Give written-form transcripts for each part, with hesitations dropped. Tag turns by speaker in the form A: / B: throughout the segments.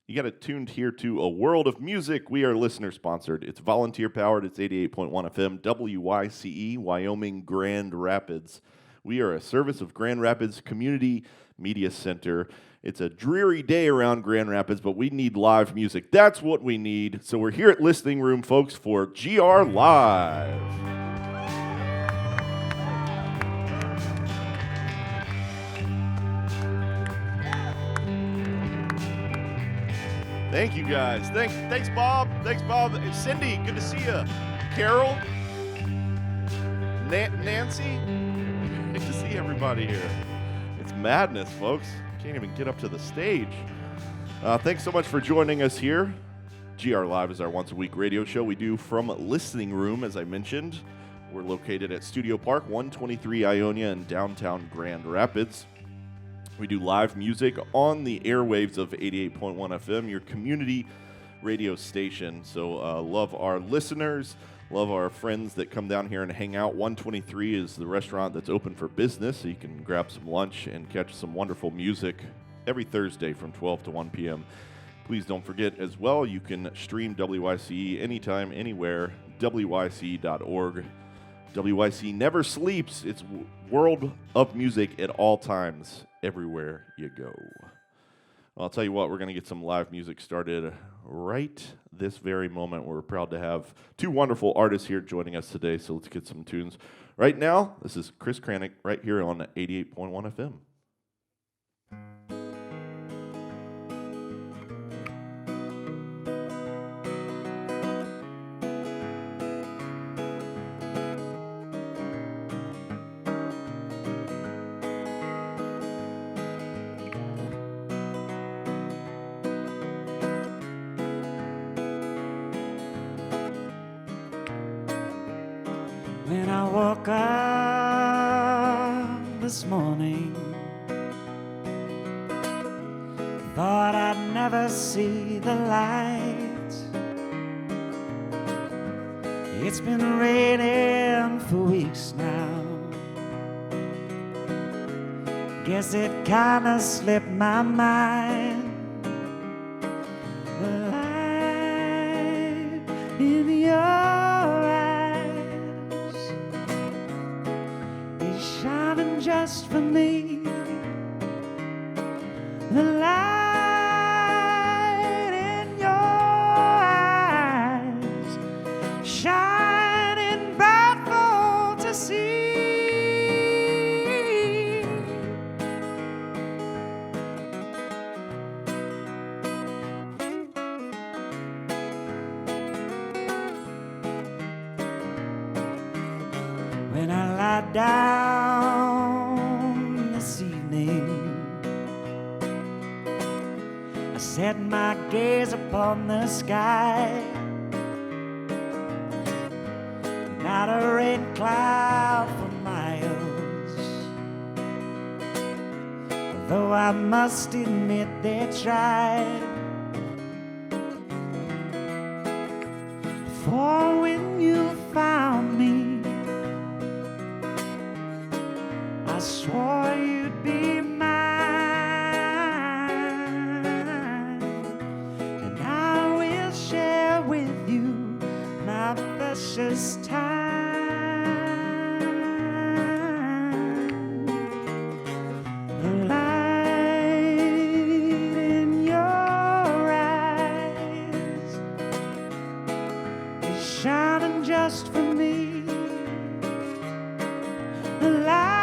A: You got it tuned here to A World of Music. We are listener-sponsored. It's volunteer-powered. It's 88.1 FM, WYCE, Wyoming, Grand Rapids. We are a service of Grand Rapids Community Media Center. It's a dreary day around Grand Rapids, but we need live music. That's what we need. So we're here at Listening Room, folks, for GRLive. Thank you, guys. Thanks, Bob. Thanks, Bob. And Cindy, good to see you. Carol, Nancy, good to see everybody here. It's madness, folks. Can't even get up to the stage. Thanks so much for joining us here. GRLive is our once-a-week radio show we do from Listening Room, as I mentioned. We're located at Studio Park, 123 Ionia in downtown Grand Rapids. We do live music on the airwaves of 88.1 FM, your community radio station. So love our listeners, love our friends that come down here and hang out. 123 is the restaurant that's open for business, so you can grab some lunch and catch some wonderful music every Thursday from 12 to 1 p.m. Please don't forget as well, you can stream WYCE anytime, anywhere, wyce.org. WYCE never sleeps. It's world of music at all times, everywhere you go. I'll tell you what, we're going to get some live music started right this very moment. We're proud to have two wonderful artists here joining us today, so let's get some tunes. Right now, this is Chris Cranick right here on 88.1 FM.
B: When I woke up this morning, thought I'd never see the light. It's been raining for weeks now. Guess it kinda slipped my mind. The light in your just for me, the light in your eyes, shining bright for to see. When I lie down this evening, I set my gaze upon the sky. Not a rain cloud for miles, though I must admit they tried. For when you found me, I swore you'd be mine, and I will share with you my precious time. The light in your eyes is shining just for me. The light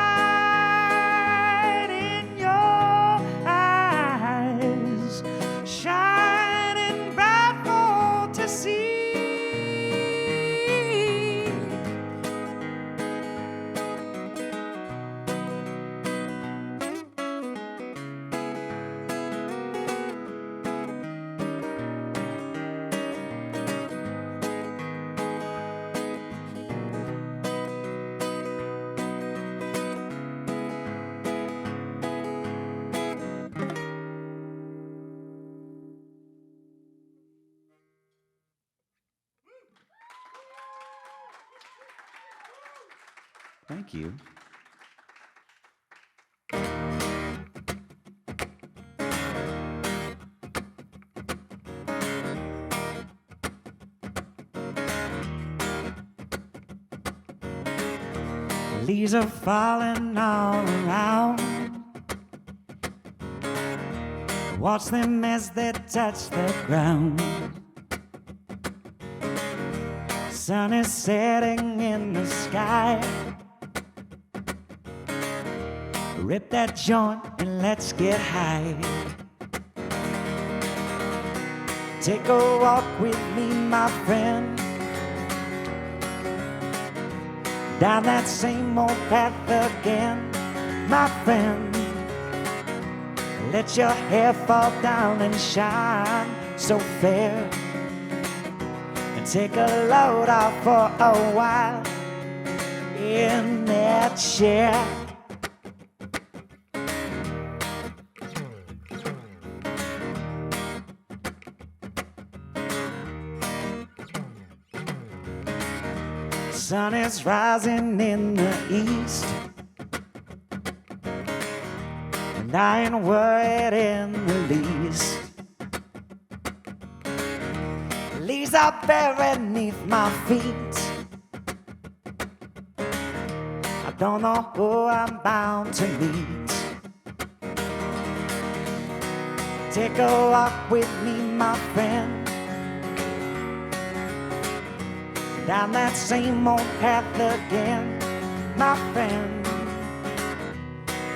B: Thank you. Leaves are falling all around. Watch them as they touch the ground. Sun is setting in the sky. Rip that joint and let's get high. Take a walk with me, my friend, down that same old path again, my friend. Let your hair fall down and shine so fair, and take a load off for a while in that chair. Sun is rising in the east, and I ain't worried in the least. Leaves are buried beneath my feet. I don't know who I'm bound to meet. Take a walk with me, my friend, down that same old path again, my friend.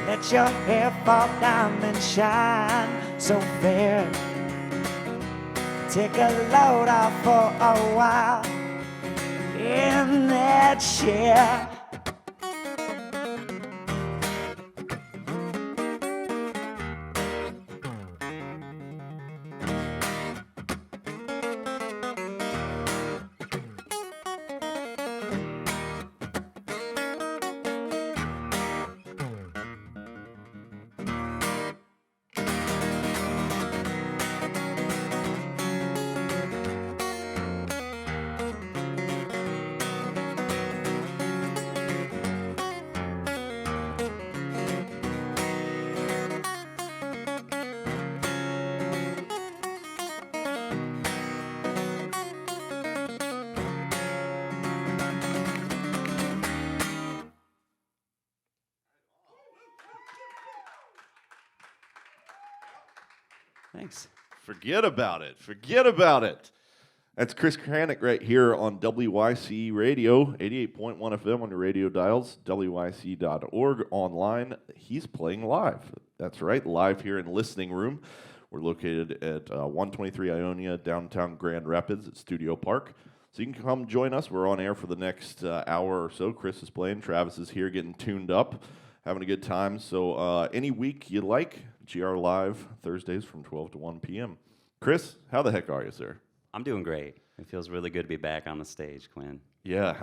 B: Let your hair fall down and shine so fair. Take a load off for a while in that chair.
C: Thanks.
A: Forget about it. Forget about it. That's Chris Cranick right here on WYC Radio, 88.1 FM on your radio dials, WYC.org online. He's playing live. That's right, live here in Listening Room. We're located at 123 Ionia, downtown Grand Rapids at Studio Park. So you can come join us. We're on air for the next hour or so. Chris is playing. Travis is here getting tuned up, having a good time. So any week you like, GRLive, Thursdays from 12 to 1 p.m. Chris, how the heck are you, sir?
C: I'm doing great. It feels really good to be back on the stage, Quinn.
A: Yeah,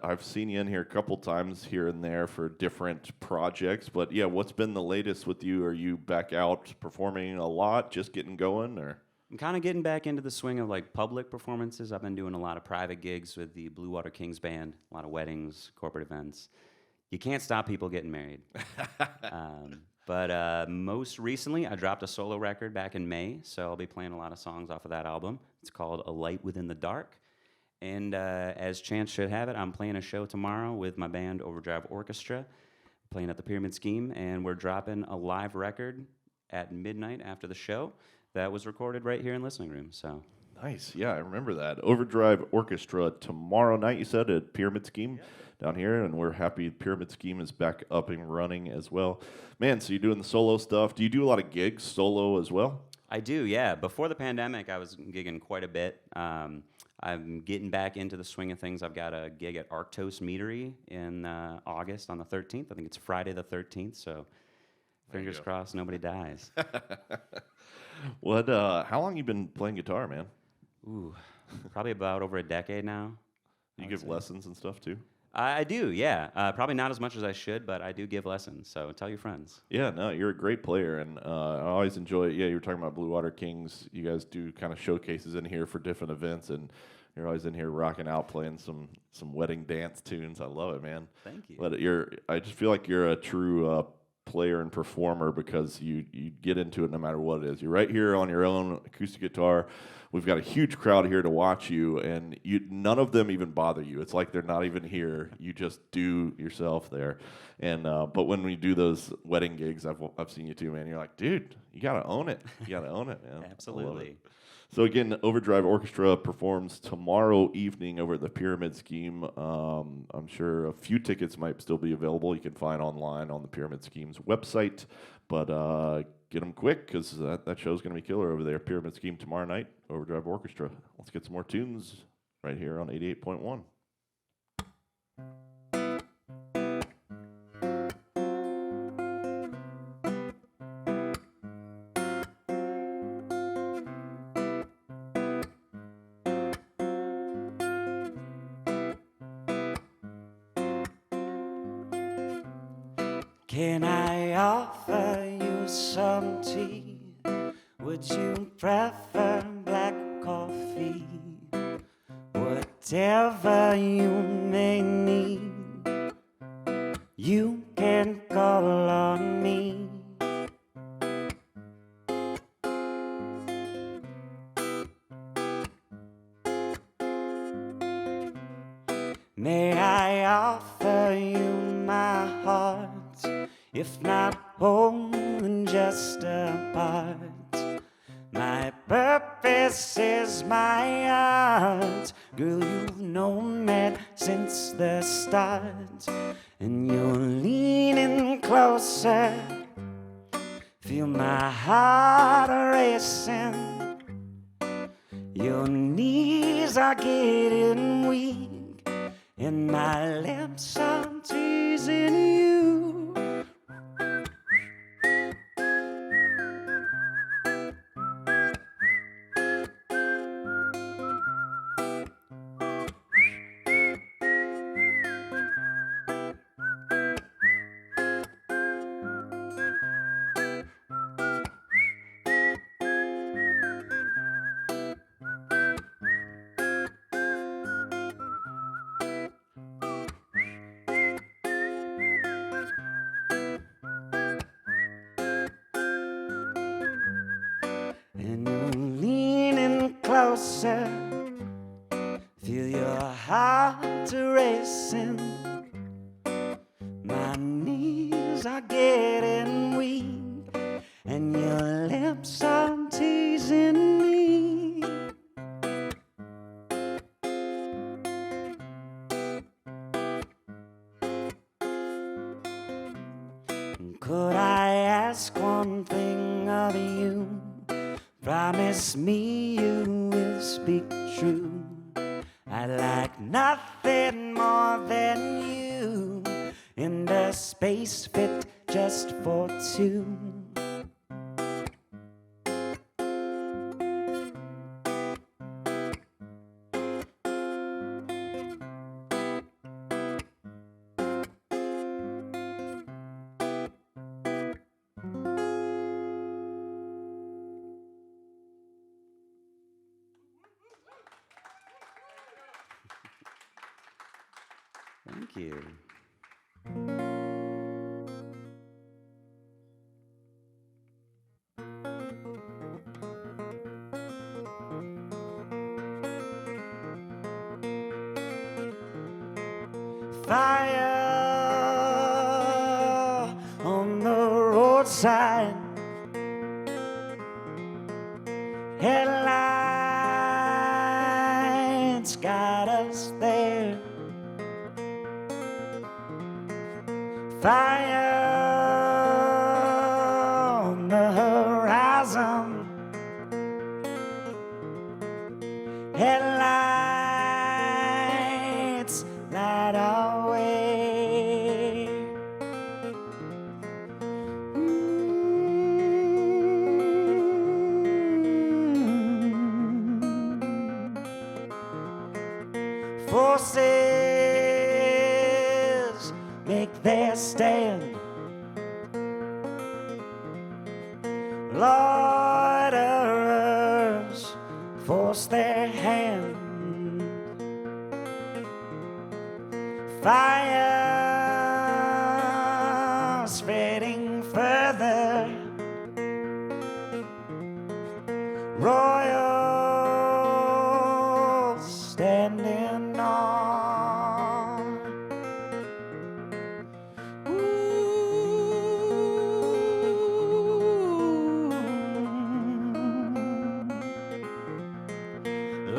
A: I've seen you in here a couple times here and there for different projects, but yeah, what's been the latest with you? Are you back out performing a lot, just getting going, or?
C: I'm kind of getting back into the swing of like public performances. I've been doing a lot of private gigs with the Blue Water Kings Band, a lot of weddings, corporate events. You can't stop people getting married. But most recently, I dropped a solo record back in May, so I'll be playing a lot of songs off of that album. It's called A Light Within the Dark. And as chance should have it, I'm playing a show tomorrow with my band Overdrive Orchestra, playing at the Pyramid Scheme, and we're dropping a live record at midnight after the show that was recorded right here in Listening Room. So
A: Nice, yeah, I remember that. Overdrive Orchestra tomorrow night, you said, at Pyramid Scheme down here, and we're happy Pyramid Scheme is back up and running as well. Man, so you're doing the solo stuff. Do you do a lot of gigs solo as well?
C: I do, yeah. Before the pandemic, I was gigging quite a bit. I'm getting back into the swing of things. I've got a gig at Arctos Meadery in August on the 13th. I think it's Friday the 13th, so fingers crossed nobody dies.
A: How long you been playing guitar, man?
C: Ooh, probably about over a decade now.
A: You give lessons and stuff too?
C: I do, yeah. Probably not as much as I should, but I do give lessons, so tell your friends.
A: Yeah, no, you're a great player, and I always enjoy it. Yeah, you were talking about Blue Water Kings. You guys do kind of showcases in here for different events, and you're always in here rocking out, playing some wedding dance tunes. I love it, man.
C: Thank you.
A: But I just feel like you're a true player and performer because you get into it no matter what it is. You're right here on your own acoustic guitar. We've got a huge crowd here to watch you, and none of them even bother you. It's like they're not even here. You just do yourself there. And but when we do those wedding gigs, I've seen you too, man. You're like, dude, you gotta own it. You gotta own it, man.
C: Absolutely.
A: So again, Overdrive Orchestra performs tomorrow evening over at the Pyramid Scheme. I'm sure a few tickets might still be available. You can find online on the Pyramid Scheme's website, but get them quick because that show's going to be killer over there. Pyramid Scheme tomorrow night, Overdrive Orchestra. Let's get some more tunes right here on 88.1.
B: Can I offer you some tea? Would you prefer black coffee? Whatever you may need, you can call on me. May I offer you my heart? If not whole, then just a part. My purpose is my art. Girl, you've known me since the start. And you're leaning closer. Feel my heart racing. Your knees are getting weak, and my lips are teasing you. And you're leaning closer, feel your heart racing. My knees are getting weak, and your lips are teasing me. Could I ask one thing of you? Promise me you will speak true. I'd like nothing more than you in the space fit just for two.
C: Thank you.
B: Fire on the roadside, headlights got us there. Fire on the horizon, headlights light our way. Forces make their stand. Loiterers force their hand. Fire spreading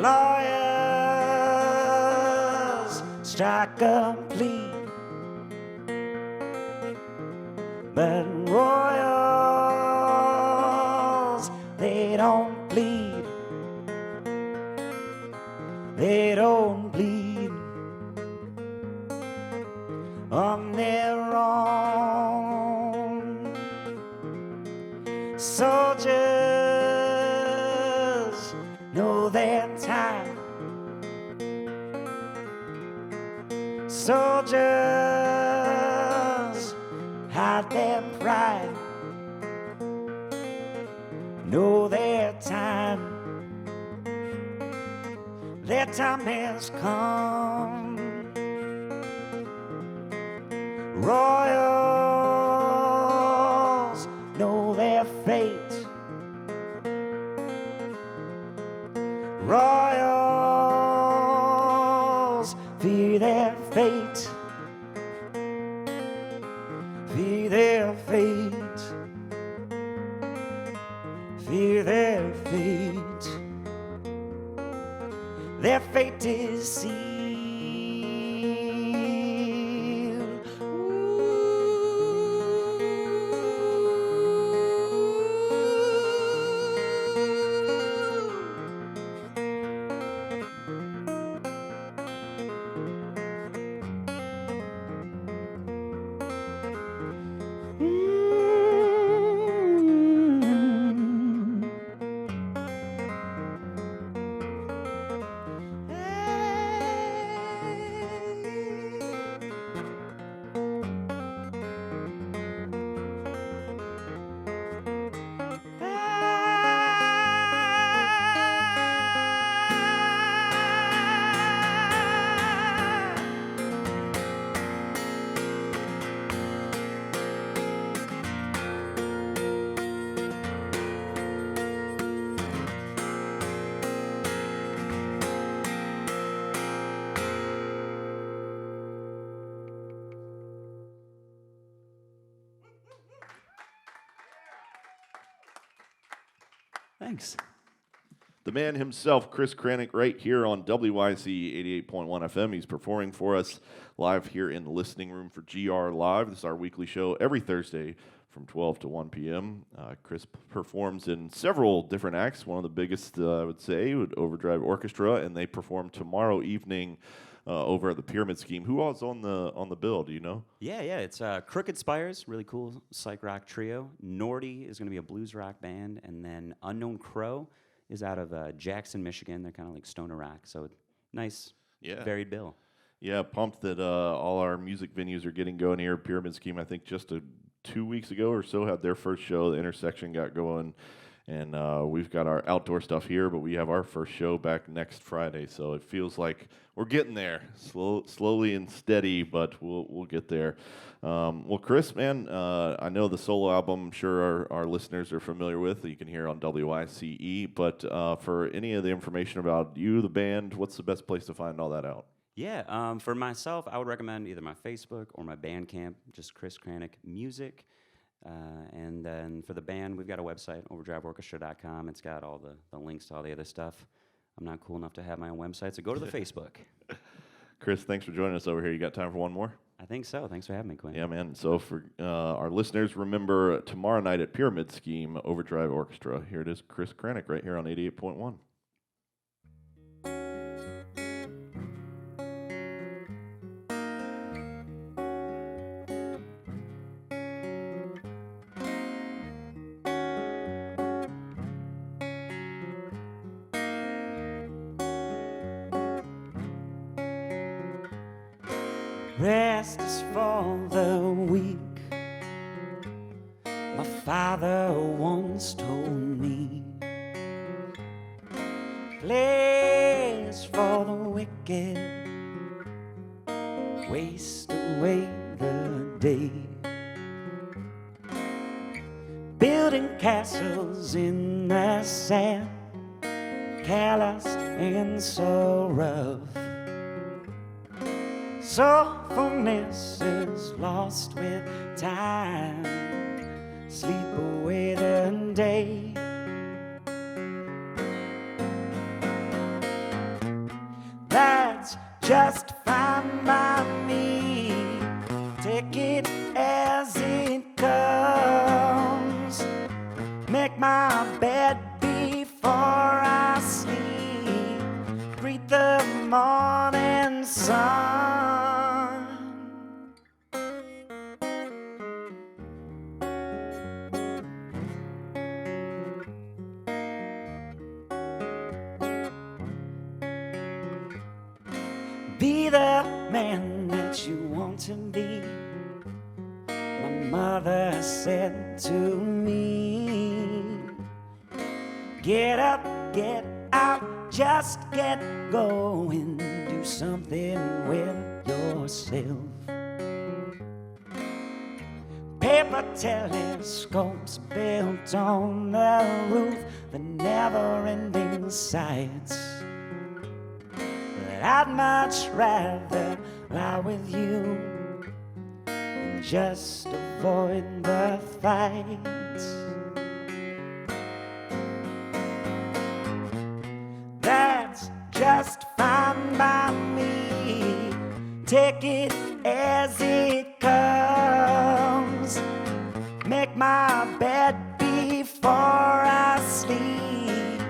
B: Lawyers strike a plea, but royals, they don't bleed. They don't bleed on their own. Soldiers know their time. Soldiers hide their pride. Know their time. Their time has come. Royals know their fate. Royals fear their fate. Fear their fate. Fear their fate. Their fate is sealed.
C: Thanks.
A: The man himself, Chris Cranick, right here on WYC 88.1 FM. He's performing for us live here in the listening room for GRLive. This is our weekly show every Thursday from 12 to 1 p.m. Chris performs in several different acts. One of the biggest, I would say, would Overdrive Orchestra, and they perform tomorrow evening over at the Pyramid Scheme. Who all's on the bill? Do you know?
C: Yeah, it's Crooked Spires, really cool psych rock trio. Nordy is going to be a blues rock band, and then Unknown Crow is out of Jackson, Michigan. They're kind of like stoner rock, so nice, varied bill.
A: Yeah, pumped that all our music venues are getting going here. Pyramid Scheme, I think just 2 weeks ago or so, had their first show. The Intersection got going, and we've got our outdoor stuff here, but we have our first show back next Friday, so it feels like we're getting there, slowly and steady, but we'll get there. Well, Chris, man, I know the solo album, I'm sure our listeners are familiar with, that you can hear on WYCE, but for any of the information about you, the band, what's the best place to find all that out?
C: Yeah, for myself, I would recommend either my Facebook or my Bandcamp, just Chris Cranick Music. And then for the band, we've got a website, overdriveorchestra.com. It's got all the links to all the other stuff. I'm not cool enough to have my own website, so go to the Facebook.
A: Chris, thanks for joining us over here. You got time for one more?
C: I think so. Thanks for having me, Quinn.
A: Yeah, man. So for our listeners, remember tomorrow night at Pyramid Scheme, Overdrive Orchestra. Here it is, Chris Cranick, right here on 88.1.
B: Rest is for the weak. My father once told me. Play is for the wicked. Waste away the day. Building castles in the sand, callous and so rough. Soulfulness is lost with time. Sleep away the day. just fine by me. Take it as it comes. Make my bed before I sleep. Greet the morning sun. Be the man that you want to be. My mother said to me, get up, get out, just get going. Do something with yourself. Paper telescopes built on the roof, the never-ending sights. But I'd much rather lie with you and just avoid the fights. That's just fine by me. Take it as it comes. Make my bed before I sleep.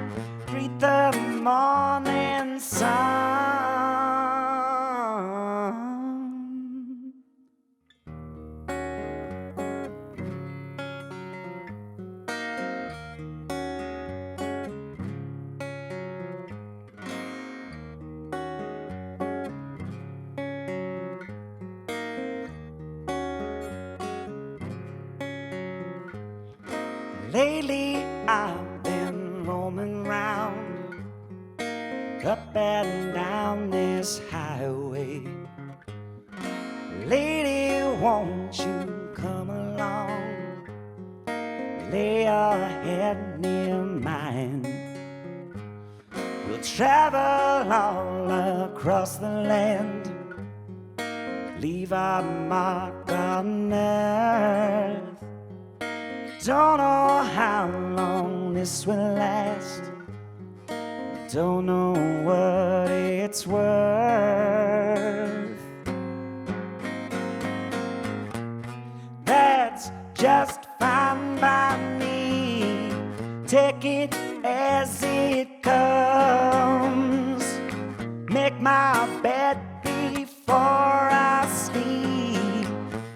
B: Greet the morning sun. Lately I've been roaming round, up and down this highway. Lady, won't you come along? Lay your head near mine. We'll travel all across the land, leave our mark on earth. Don't know how long this will last. Don't know what it's worth. That's just fine by me. Take it as it comes. Make my bed before I sleep.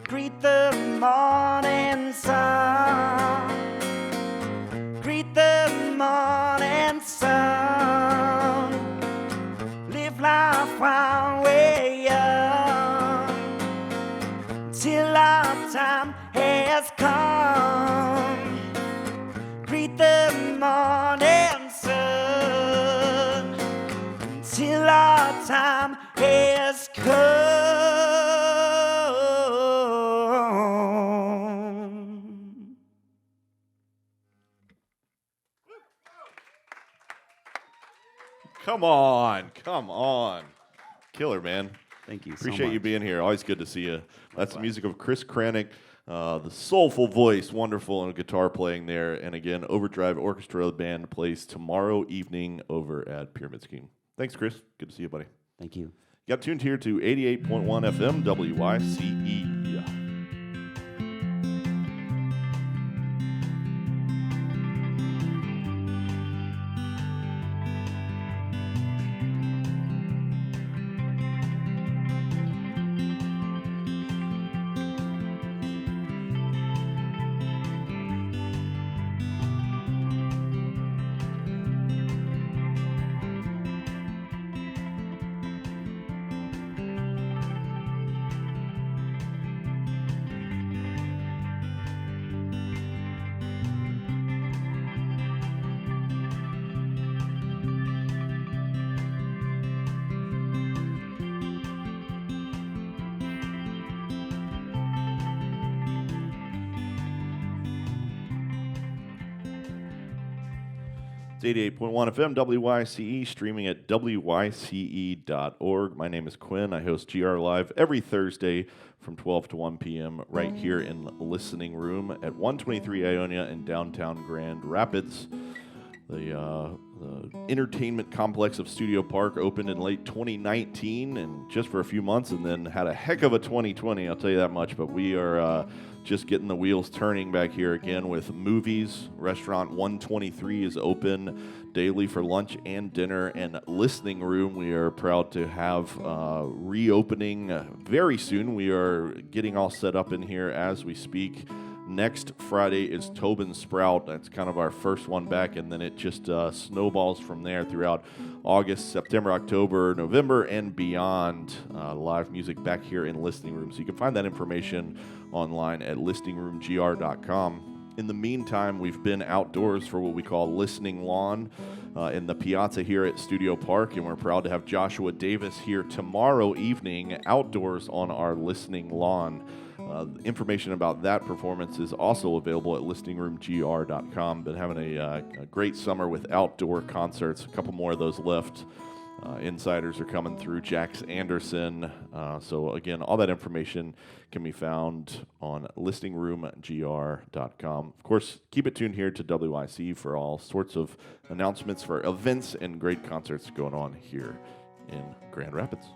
B: Greet the morning sun. Greet the morning sun. Live life while we're young, till our time has come. Greet the morning sun, till our time has come.
A: Come on, come on. Killer, man.
C: Thank you
A: Appreciate
C: so
A: you
C: much.
A: being here. Always good to see you. That's the music of Chris Cranick, the soulful voice, wonderful, and guitar playing there. And again, Overdrive Orchestra band plays tomorrow evening over at Pyramid Scheme. Thanks, Chris. Good to see you, buddy.
C: Thank you.
A: You got tuned here to 88.1 FM WYCE. It's 88.1 FM WYCE, streaming at WYCE.org. My name is Quinn. I host GRLive every Thursday from 12 to 1 p.m. right here in Listening Room at 123 Ionia in downtown Grand Rapids. The entertainment complex of Studio Park opened in late 2019 and just for a few months, and then had a heck of a 2020, I'll tell you that much. But we are just getting the wheels turning back here again with movies. Restaurant 123 is open daily for lunch and dinner, and Listening Room we are proud to have reopening very soon. We are getting all set up in here as we speak. Next Friday is Tobin Sprout. That's kind of our first one back, and then it just snowballs from there throughout August, September, October, November, and beyond. Live music back here in Listening Room. So you can find that information online at listingroomgr.com. In the meantime, we've been outdoors for what we call Listening Lawn in the piazza here at Studio Park, and we're proud to have Joshua Davis here tomorrow evening outdoors on our Listening Lawn. Information about that performance is also available at listingroomgr.com. Been having a great summer with outdoor concerts. A couple more of those left. Insiders are coming through. Jax Anderson. So again, all that information can be found on listingroomgr.com. Of course, keep it tuned here to WIC for all sorts of announcements for events and great concerts going on here in Grand Rapids.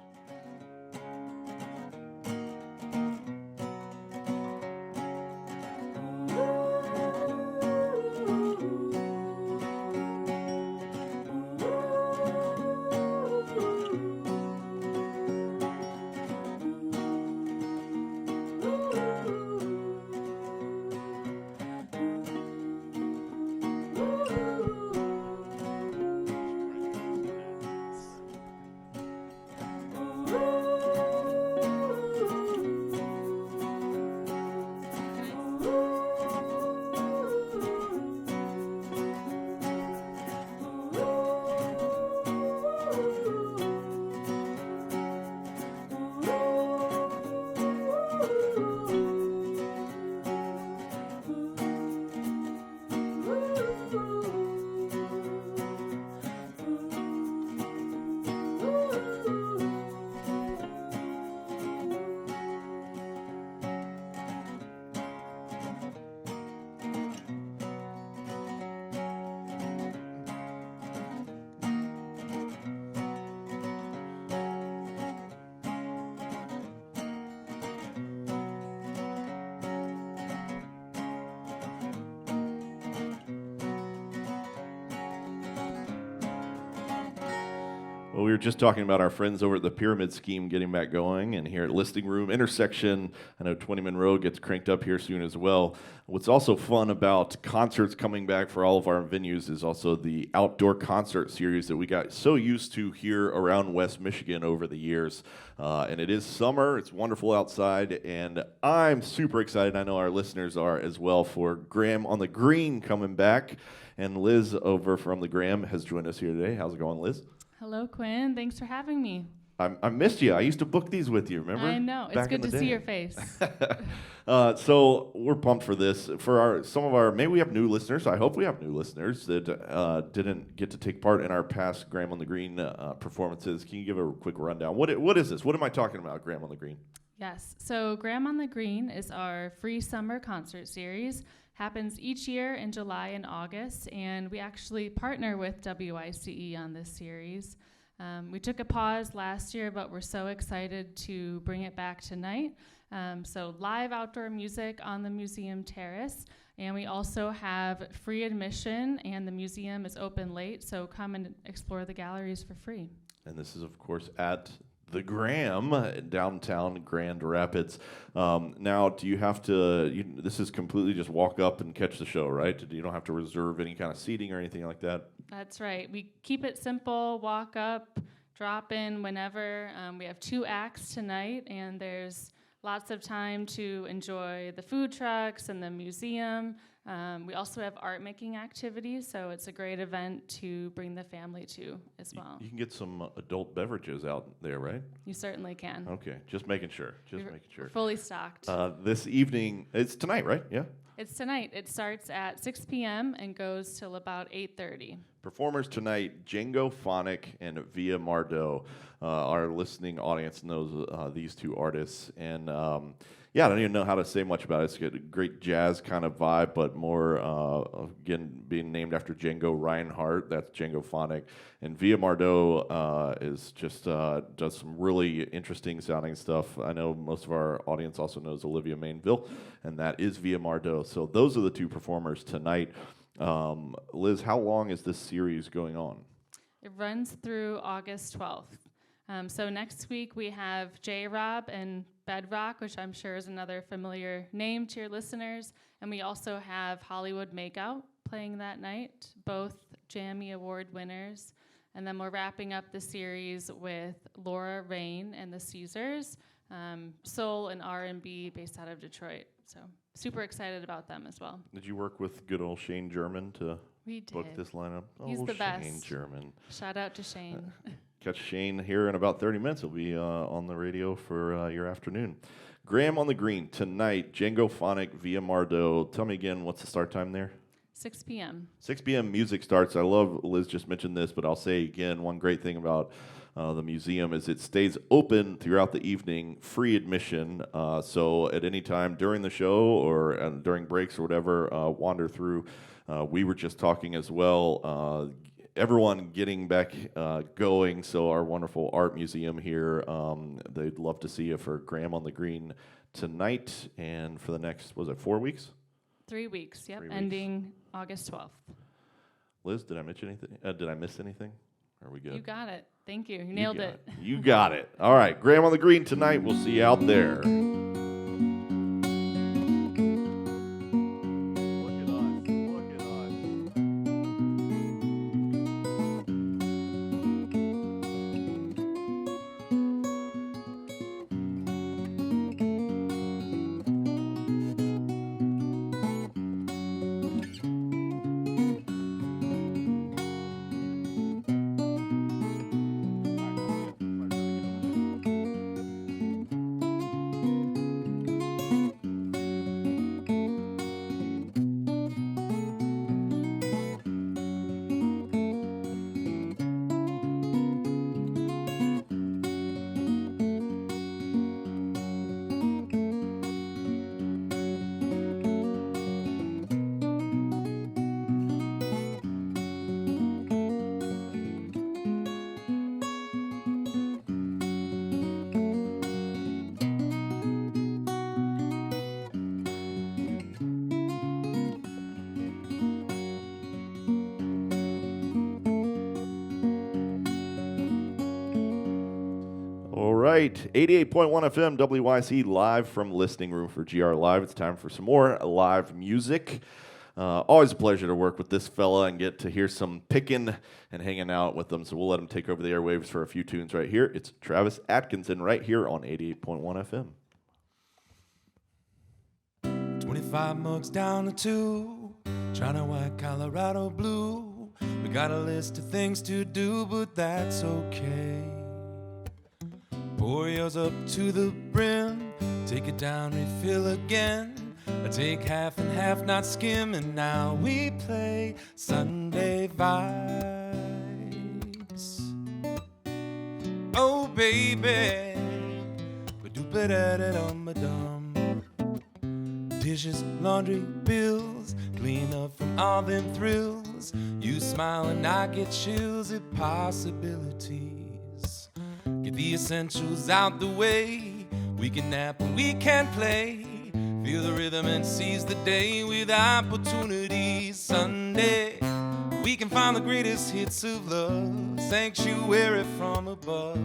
A: Well, we were just talking about our friends over at the Pyramid Scheme getting back going, and here at Listening Room Intersection, I know 20 Road gets cranked up here soon as well. What's also fun about concerts coming back for all of our venues is also the outdoor concert series that we got so used to here around West Michigan over the years. And it is summer, it's wonderful outside, and I'm super excited, I know our listeners are as well, for Graham on the Green coming back. And Liz over from the Graham has joined us here today. How's it going, Liz?
D: Hello, Quinn. Thanks for having me.
A: I missed you. I used to book these with you, remember?
D: I know. It's
A: Back
D: good
A: in
D: to
A: the
D: see
A: day.
D: your face.
A: So we're pumped for this. For maybe we have new listeners. I hope we have new listeners that didn't get to take part in our past Graham on the Green performances. Can you give a quick rundown? What is this? What am I talking about, Graham on the Green?
D: Yes. So Graham on the Green is our free summer concert series. Happens each year in July and August, and we actually partner with WICE on this series. We took a pause last year, but we're so excited to bring it back tonight. So live outdoor music on the museum terrace, and we also have free admission, and the museum is open late, so come and explore the galleries for free.
A: And this is, of course, at the Graham, downtown Grand Rapids. Now, do you have to, this is completely just walk up and catch the show, right? You don't have to reserve any kind of seating or anything like that?
D: That's right. We keep it simple, walk up, drop in whenever. We have 2 acts tonight, and there's lots of time to enjoy the food trucks and the museum. We also have art making activities, so it's a great event to bring the family to as well.
A: You can get some adult beverages out there, right?
D: You certainly can.
A: Okay, just making sure.
D: We're fully stocked.
A: This evening, it's tonight, right? Yeah?
D: It's tonight. It starts at 6 p.m. and goes till about 8:30.
A: Performers tonight, Django Phonic and Via Mardot. Our listening audience knows these two artists. And yeah, I don't even know how to say much about it. It's got a great jazz kind of vibe, but more, again, being named after Django Reinhardt. That's Django Phonic. And Via Mardot is just does some really interesting sounding stuff. I know most of our audience also knows Olivia Mainville, and that is Via Mardot. So those are the two performers tonight. Liz, how long is this series going on?
D: It runs through August 12th. So next week we have J-Rob and Bedrock, which I'm sure is another familiar name to your listeners. And we also have Hollywood Makeout playing that night, both Jammy Award winners. And then we're wrapping up the series with Laura Rain and the Caesars, soul and R&B based out of Detroit. So super excited about them as well.
A: Did you work with good old Shane German to book this lineup?
D: He's the best.
A: Shane German.
D: Shout out to Shane.
A: Catch Shane here in about 30 minutes. He'll be on the radio for your afternoon. Graham on the Green tonight, Django Phonic, Via Mardot. Tell me again, what's the start time there?
D: 6 p.m.
A: 6 p.m. music starts. I love, Liz just mentioned this, but I'll say again, one great thing about the museum is it stays open throughout the evening, free admission. So at any time during the show or during breaks or whatever, wander through. We were just talking as well. Everyone getting back going. So our wonderful art museum here, they'd love to see you for Graham on the Green tonight and for the next, 4 weeks?
D: 3 weeks, yep,
A: 3 weeks.
D: Ending August 12th.
A: Liz, did I mention anything? Did I miss anything? Are we good?
D: You got it. Thank you. You nailed it.
A: You got it. All right, Graham on the Green tonight. We'll see you out there. Right, 88.1 FM WYC live from Listening Room for GRLive. It's time for some more live music. Always a pleasure to work with this fella and get to hear some picking and hanging out with them. So we'll let him take over the airwaves for a few tunes right here. It's Travis Atkinson right here on 88.1 FM.
E: 25 mugs down to 2, trying to white Colorado blue. We got a list of things to do, but that's okay. Pour yours up to the brim, take it down, refill again. I take half and half, not skimming. Now we play Sunday vibes. Oh baby, ba-do-ba-da-da-dum-ba-dum. Dishes, laundry, bills, clean up from all them thrills. You smile and I get chills at possibilities. Get the essentials out the way. We can nap and we can play. Feel the rhythm and seize the day with opportunities. Sunday, we can find the greatest hits of love. Sanctuary from above.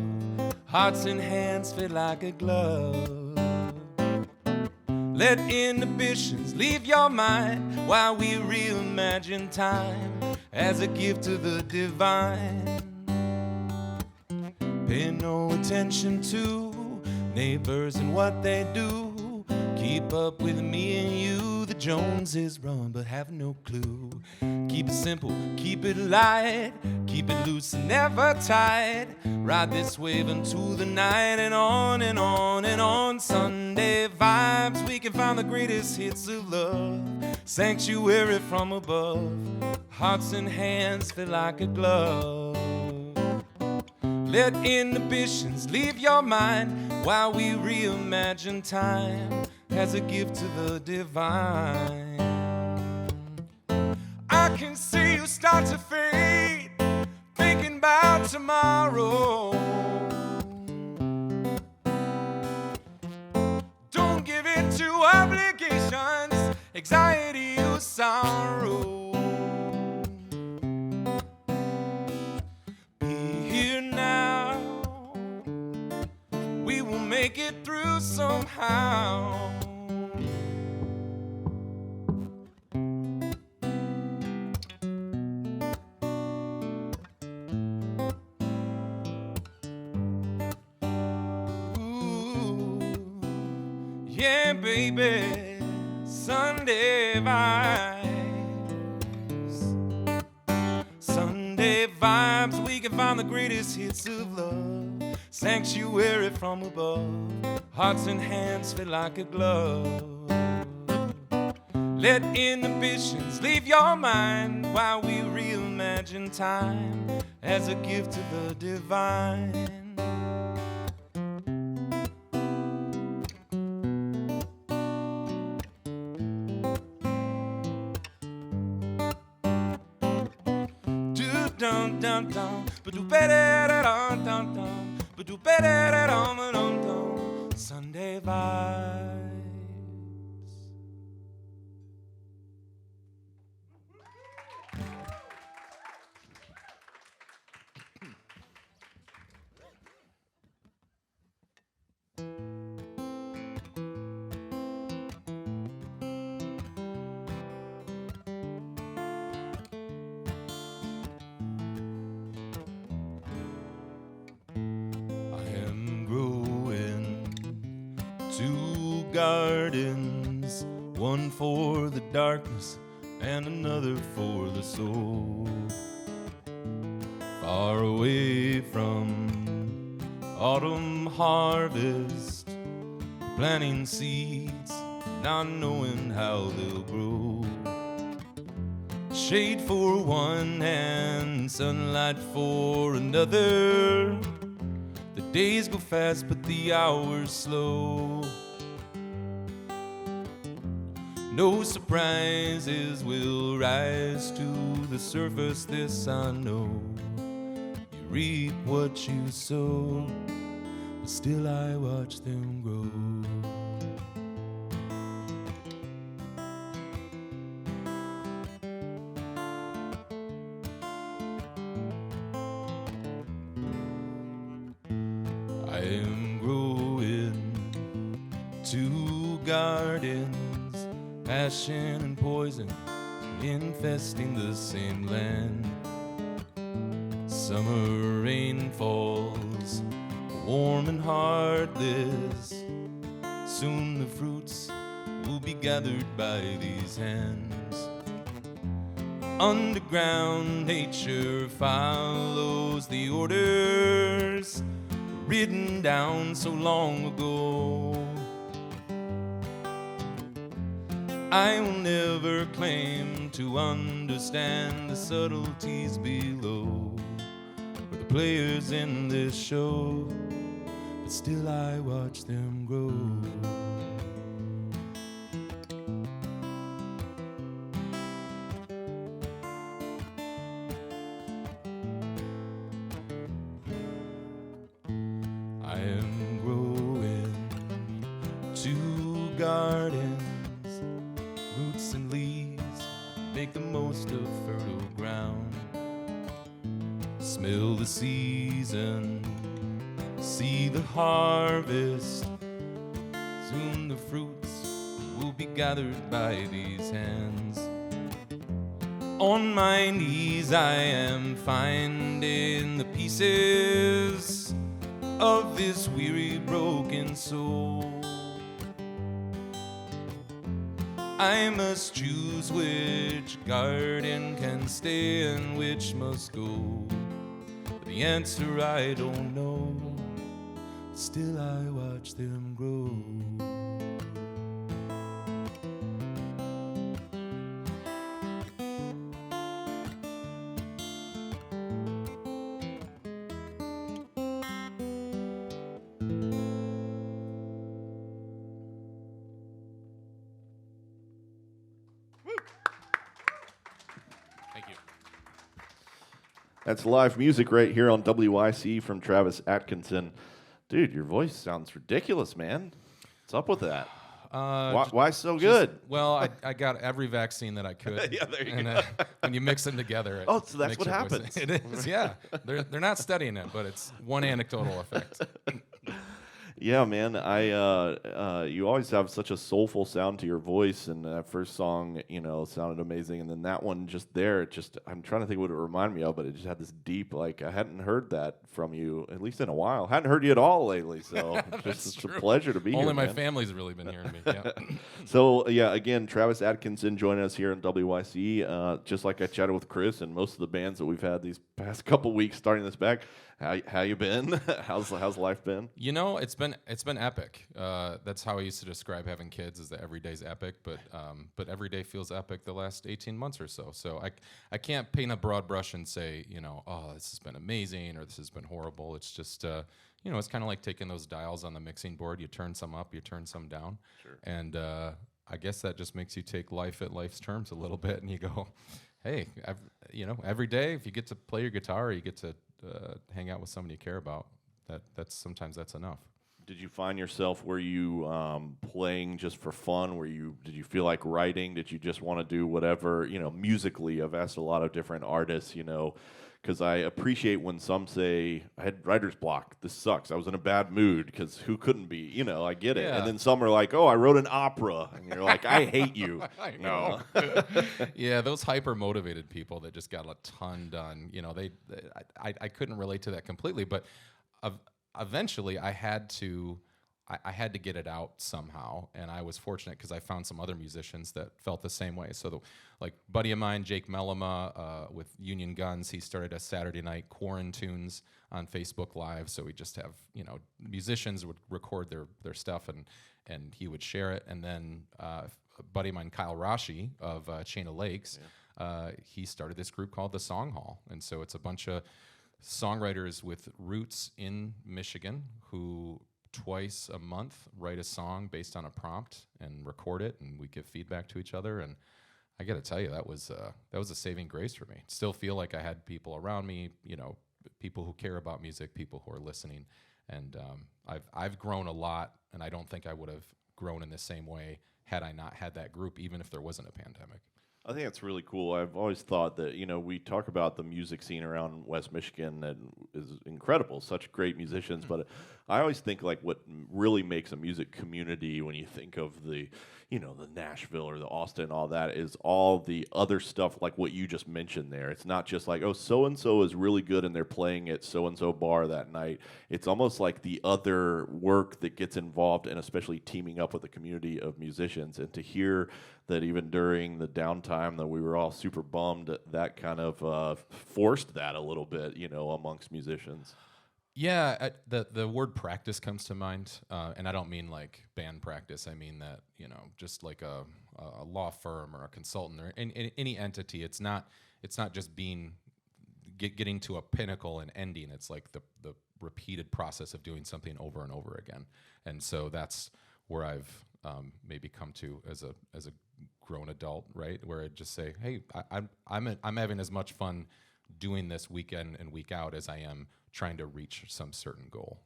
E: Hearts and hands fit like a glove. Let inhibitions leave your mind while we reimagine time as a gift to the divine. Pay no attention to neighbors and what they do. Keep up with me and you. The Joneses run but have no clue. Keep it simple, keep it light. Keep it loose and never tight. Ride this wave into the night and on and on and on. Sunday vibes, we can find the greatest hits of love. Sanctuary from above. Hearts and hands feel like a glove. Let inhibitions leave your mind while we reimagine time as a gift to the divine. I can see you start to fade, thinking about tomorrow. Don't give in to obligations, anxiety or sorrow. Be here now, we will make it through somehow. Yeah, baby, Sunday vibes. Sunday vibes, we can find the greatest hits of love. Sanctuary from above, hearts and hands feel like a glove. Let inhibitions leave your mind while we reimagine time as a gift to the divine. Dun dun dun, but do better dun dun dun, but do better dun dun dun. Sunday vibes. Two gardens, one for the darkness and another for the soul. Far away from autumn harvest, planting seeds, not knowing how they'll grow. Shade for one and sunlight for another. The days go fast, but the hours slow. No surprises will rise to the surface, this I know. You reap what you sow, but still I watch them grow. I am growing two gardens, passion and poison infesting the same land. Summer rain falls, warm and heartless. Soon the fruits will be gathered by these hands. Underground nature follows the orders written down so long ago. I will never claim to understand the subtleties below, or the players in this show, but still I watch them grow. I am growing two gardens, roots and leaves, make the most of fertile ground. Smell the season, see the harvest. Soon the fruits will be gathered by these hands. On my knees I am finding the pieces of this weary, broken soul. I must choose which garden can stay and which must go. But the answer I don't know, still I watch them grow.
A: That's live music right here on WIC from Travis Atkinson. Dude, your voice sounds ridiculous, man. What's up with that? Why so good?
E: Well, I got every vaccine that I could.
A: Yeah, there you
E: and,
A: go.
E: When you mix them together,
A: So that's
E: makes
A: what
E: your voice-
A: happens.
E: It is, yeah. They're not studying it, but it's one anecdotal effect.
A: Yeah, man. You always have such a soulful sound to your voice, and that first song, sounded amazing. And then that one just there, I'm trying to think what it reminded me of, but it just had this deep, I hadn't heard that from you, at least in a while. Hadn't heard you at all lately, so it's a pleasure to be here.
E: Only my
A: man.
E: family's really been hearing me. Yeah.
A: So, again, Travis Atkinson joining us here in WIC. Just like I chatted with Chris and most of the bands that we've had these past couple weeks starting this back. How you been? How's life been?
E: It's been epic. That's how I used to describe having kids, is that every day's epic, but every day feels epic the last 18 months or so. So I can't paint a broad brush and say, oh, this has been amazing or this has been horrible. It's just, it's kind of like taking those dials on the mixing board. You turn some up, you turn some down.
A: Sure.
E: And I guess that just makes you take life at life's terms a little bit, and you go, hey, every day if you get to play your guitar or you get to hang out with somebody you care about, sometimes that's enough.
A: Did you find yourself, were you playing just for fun? Did you feel like writing? Did you just want to do whatever, musically? I've asked a lot of different artists, because I appreciate when some say, I had writer's block, this sucks, I was in a bad mood, because who couldn't be, I get it.
E: Yeah.
A: And then some are like, oh, I wrote an opera, and you're like, I hate you.
E: I know. Yeah, those hyper-motivated people that just got a ton done, I couldn't relate to that completely, but eventually I had to get it out somehow, and I was fortunate because I found some other musicians that felt the same way. So, buddy of mine, Jake Mellema, with Union Guns, he started a Saturday night Quarantunes on Facebook Live. So we just have, musicians would record their stuff and he would share it. And then a buddy of mine, Kyle Rashi of Chain of Lakes, he started this group called the Song Hall. And so it's a bunch of songwriters with roots in Michigan who twice a month write a song based on a prompt and record it, and we give feedback to each other. And I got to tell you, that was a saving grace for me. Still feel like I had people around me, people who care about music, people who are listening, and I've grown a lot, and I don't think I would have grown in the same way had I not had that group, even if there wasn't a pandemic.
A: I think that's really cool. I've always thought that, we talk about the music scene around West Michigan that is incredible, such great musicians, but I always think what really makes a music community when you think of the Nashville or the Austin, all that, is all the other stuff like what you just mentioned there. It's not just like, oh, so-and-so is really good and they're playing at so-and-so bar that night. It's almost like the other work that gets involved, and especially teaming up with a community of musicians. And to hear that even during the downtime that we were all super bummed, that kind of forced that a little bit, amongst musicians.
E: Yeah, the word practice comes to mind, and I don't mean like band practice. I mean that, just like a law firm or a consultant or any entity. It's not just getting to a pinnacle and ending. It's like the repeated process of doing something over and over again. And so that's where I've maybe come to as a grown adult, right? Where I just say, hey, I'm having as much fun doing this week in and week out as I am trying to reach some certain goal.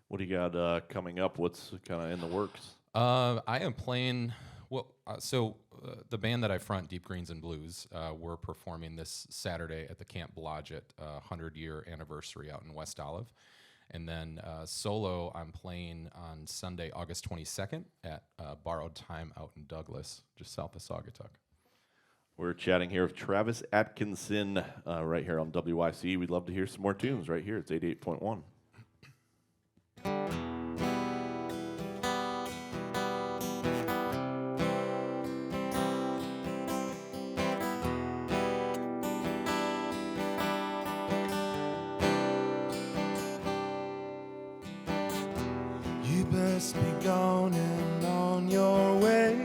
A: What do you got coming up? What's kind of in the works?
E: I am playing. The band that I front, Deep Greens and Blues, we're performing this Saturday at the Camp Blodgett 100-year anniversary out in West Olive. And then solo, I'm playing on Sunday, August 22nd at Borrowed Time out in Douglas, just south of Saugatuck.
A: We're chatting here with Travis Atkinson right here on WIC. We'd love to hear some more tunes right here. It's 88.1.
E: You best be gone and on your way.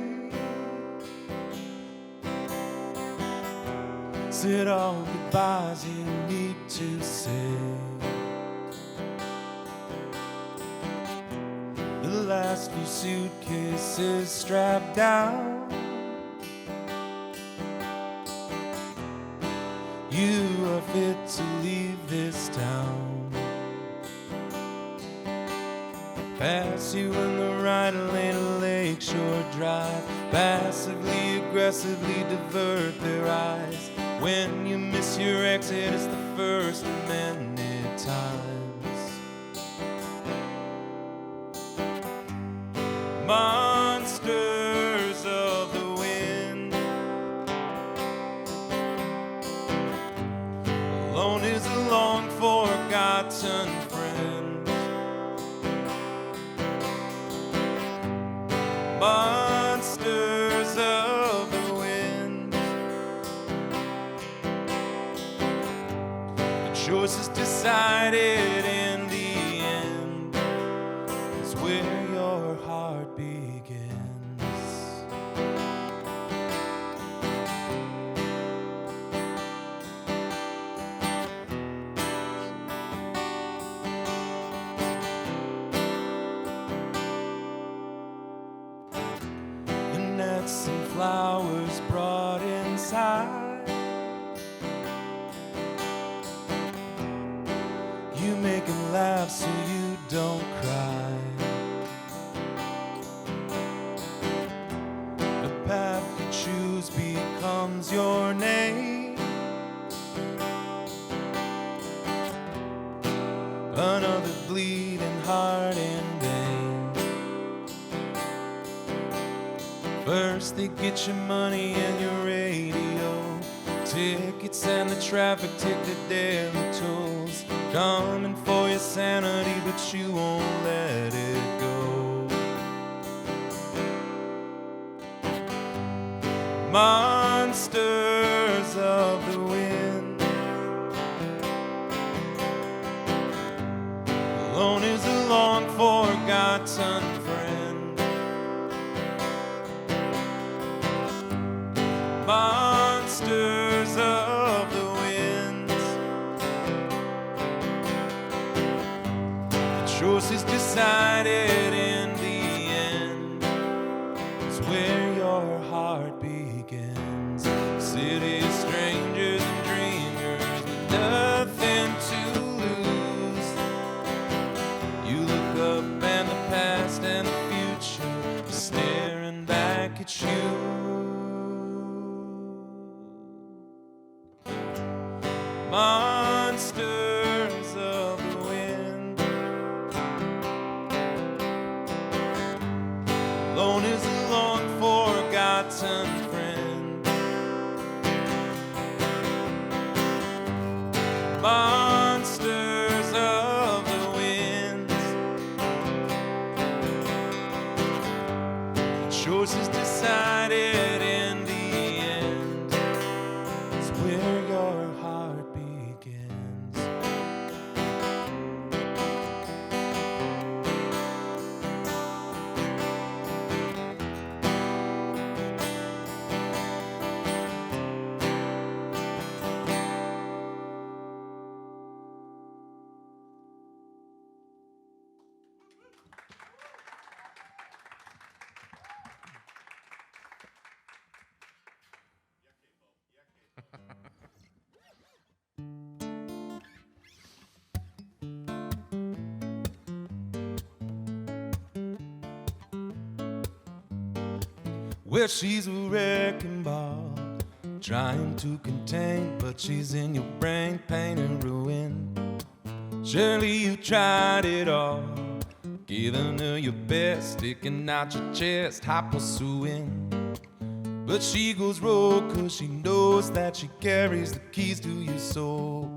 E: Said all goodbyes you need to say. The last few suitcases strapped down. You are fit to leave Pass you in the right lane of Lakeshore Drive. Passively, aggressively divert their eyes. When you miss your exit, it's the first of many times. Monsters of the wind. Alone is a long forgotten friend. Monsters of the wind. The choice is decided in the end. It's where your heart begins. Nets and flowers brought inside. You make them laugh so you don't cry. The path you choose becomes your name. Another bleeding heart in vain. First they get your money and your radio, tickets and the traffic ticket, daily tolls. Coming for your sanity, but you won't let it go. Monsters of the wind. Alone is a long forgotten friend. Monsters of the wind. The choice is decided in the end. It's where your heart begins. City of strangers and dreamers with nothing to lose. You look up and the past and the future are staring back at you. Monsters of the wind. Alone is a long forgotten friend. Monsters of the wind. The choice is decided in the end. It's where your heart begins. Well, she's a wrecking ball, trying to contain, but she's in your brain, pain and ruin. Surely you tried it all, giving her your best, sticking out your chest, high pursuing. But she goes rogue 'cause she knows that she carries the keys to your soul.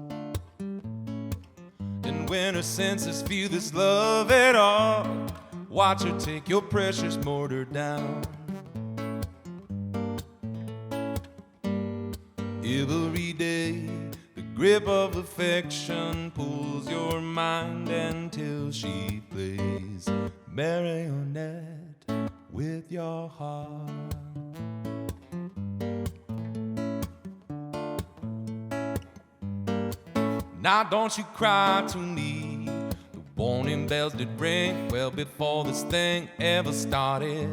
E: And when her senses feel this love at all, watch her take your precious mortar down. Every day, the grip of affection pulls your mind until she plays marionette with your heart. Now don't you cry to me, the warning bells did ring well before this thing ever started.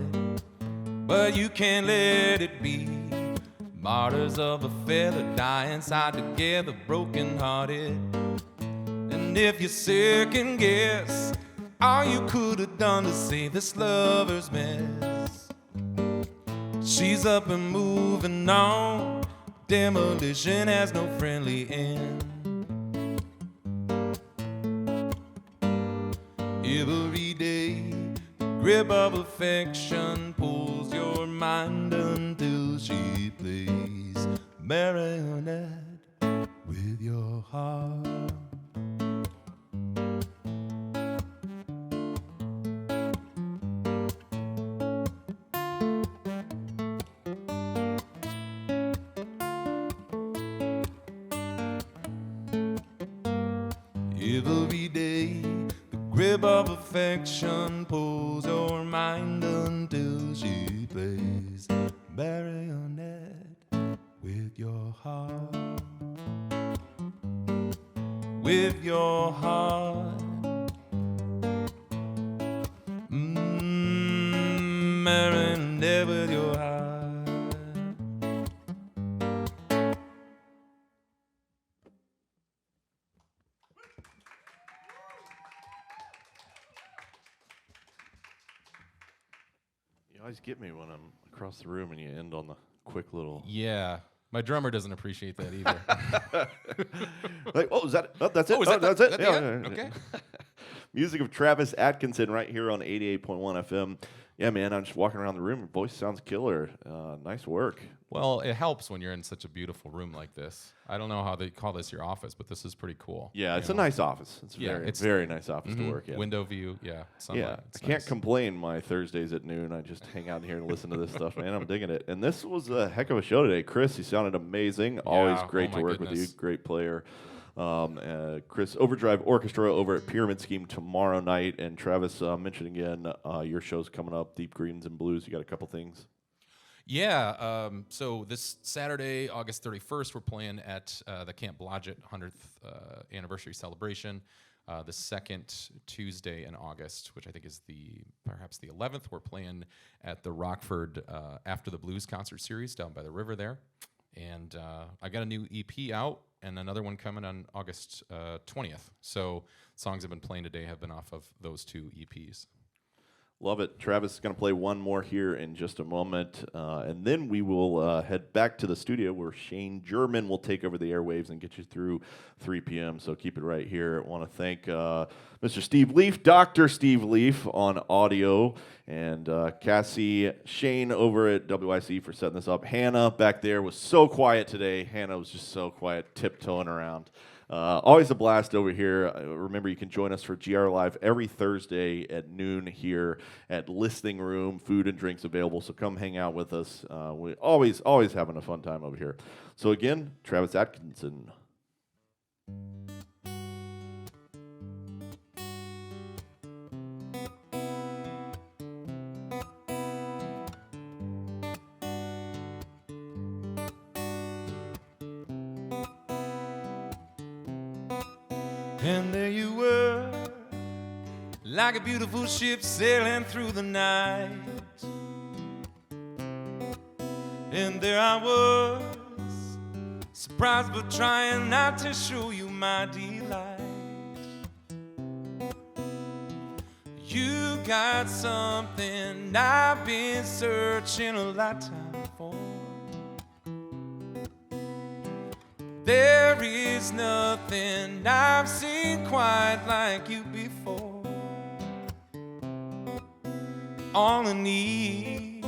E: But you can't let it be. Martyrs of a feather die inside together, broken hearted. And if you second guess, all you could have done to save this lover's mess. She's up and moving on. Demolition has no friendly end. Every day, the grip of affection pulls your mind until she plays marionette with your heart. Every day, the grip of affection pulls your mind until she plays marionette with your heart. With your heart. Marionette with your heart.
A: You always get me when I'm across the room and you end on the quick little.
F: Yeah. My drummer doesn't appreciate that either.
A: Like, oh, is that? Oh, that's it.
F: Oh, is that
A: that's
F: the-
A: it.
F: that the
A: Yeah,
F: end?
A: yeah, yeah.
F: Okay.
A: Music of Travis Atkinson right here on 88.1 FM. Yeah, man, I'm just walking around the room. Your voice sounds killer. Nice work.
F: Well, it helps when you're in such a beautiful room like this. I don't know how they call this your office, but this is pretty cool.
A: Yeah, it's
F: You
A: a
F: know?
A: nice office. It's
F: Yeah,
A: very,
F: it's-
A: very nice office to
F: Mhm.
A: work in.
F: Window view, yeah. Sunlight.
A: Yeah,
F: It's
A: I can't
F: nice.
A: complain. My Thursdays at noon, I just hang out here and listen to this stuff, man. I'm digging it. And this was a heck of a show today. Chris, you sounded amazing. Always
F: Yeah,
A: great
F: oh
A: to
F: my
A: work with
F: goodness.
A: you. Great player. Chris, Overdrive Orchestra over at Pyramid Scheme tomorrow night. And Travis, mentioned again, your show's coming up, Deep Greens and Blues. You got a couple things.
F: Yeah, so this Saturday, August 31st, we're playing at the Camp Blodgett 100th anniversary celebration. The second Tuesday in August, which I think is perhaps the 11th, we're playing at the Rockford After the Blues concert series down by the river there. And I got a new EP out and another one coming on August 20th. So songs I've been playing today have been off of those two EPs.
A: Love it. Travis is going to play one more here in just a moment. And then we will head back to the studio where Shane German will take over the airwaves and get you through 3 p.m. So keep it right here. I want to thank Mr. Steve Leaf, Dr. Steve Leaf on audio, and Cassie Shane over at WIC for setting this up. Hannah back there was so quiet today. Hannah was just so quiet, tiptoeing around. Always a blast over here. Remember, you can join us for GRLive every Thursday at noon here at Listening Room. Food and drinks available, so come hang out with us. We always having a fun time over here. So again, Travis Atkinson.
E: And there you were, like a beautiful ship sailing through the night. And there I was, surprised but trying not to show you my delight. You got something I've been searching a lifetime for. There is nothing I've seen quite like you before. All I need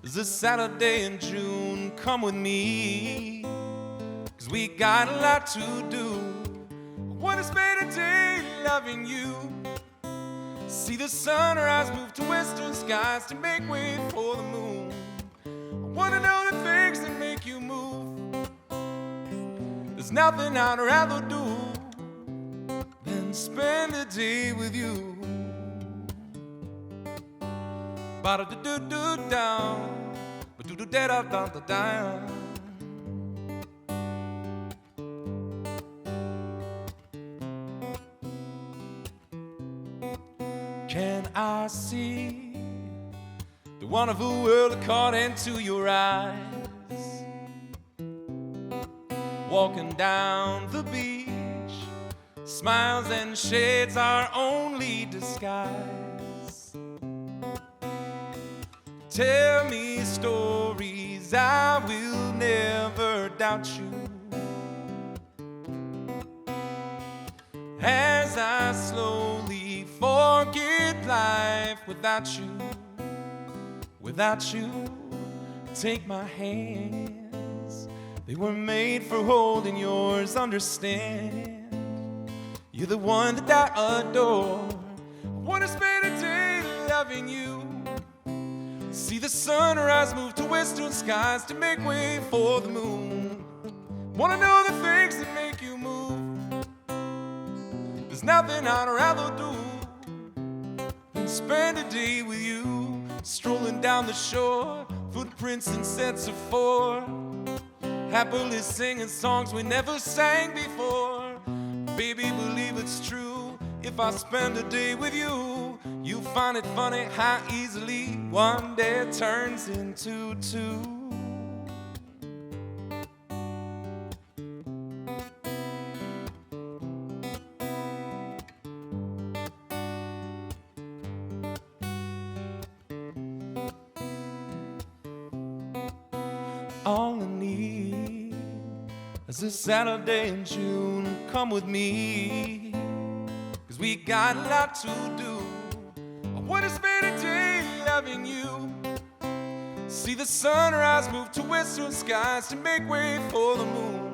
E: is a Saturday in June. Come with me, 'cause we got a lot to do. I wanna spend a day loving you. See the sunrise move to western skies to make way for the moon. I wanna know the things that make you move. There's nothing I'd rather do than spend a day with you. Ba-da-do-do-do-down, ba-do-do-da-da-da-da-down. Can I see the wonderful world according to your eyes? Walking down the beach, Smiles and shades are only disguise. Tell me stories, I will never doubt you. As I slowly forget life without you, take my hands. They were made for holding yours, understand. You're the one that I adore. I wanna spend a day loving you. See the sunrise move to western skies to make way for the moon. Wanna know the things that make you move. There's nothing I'd rather do than spend a day with you. Strolling down the shore, footprints in sets of four, happily singing songs we never sang before. Baby, believe it's true. If I spend a day with you, you'll find it funny how easily one day turns into two. All I need is a Saturday in June. Come with me, 'cause we got a lot to do. I wanna spend a day loving you. See the sunrise move to western skies to make way for the moon.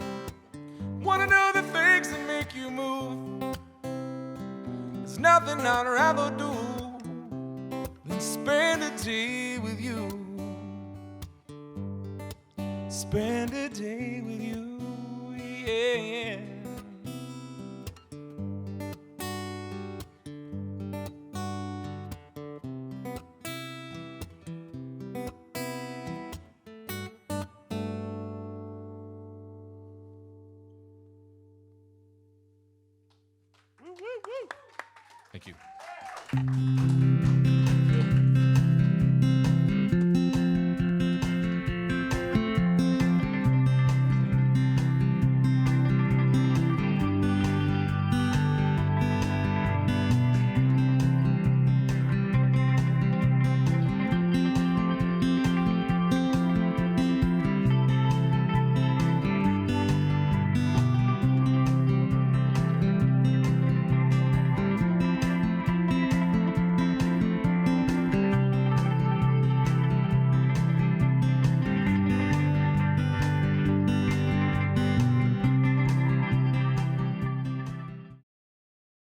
E: Wanna know the things that make you move. There's nothing I'd rather do than spend a day with you. Spend a day with you, yeah.
F: Thank you.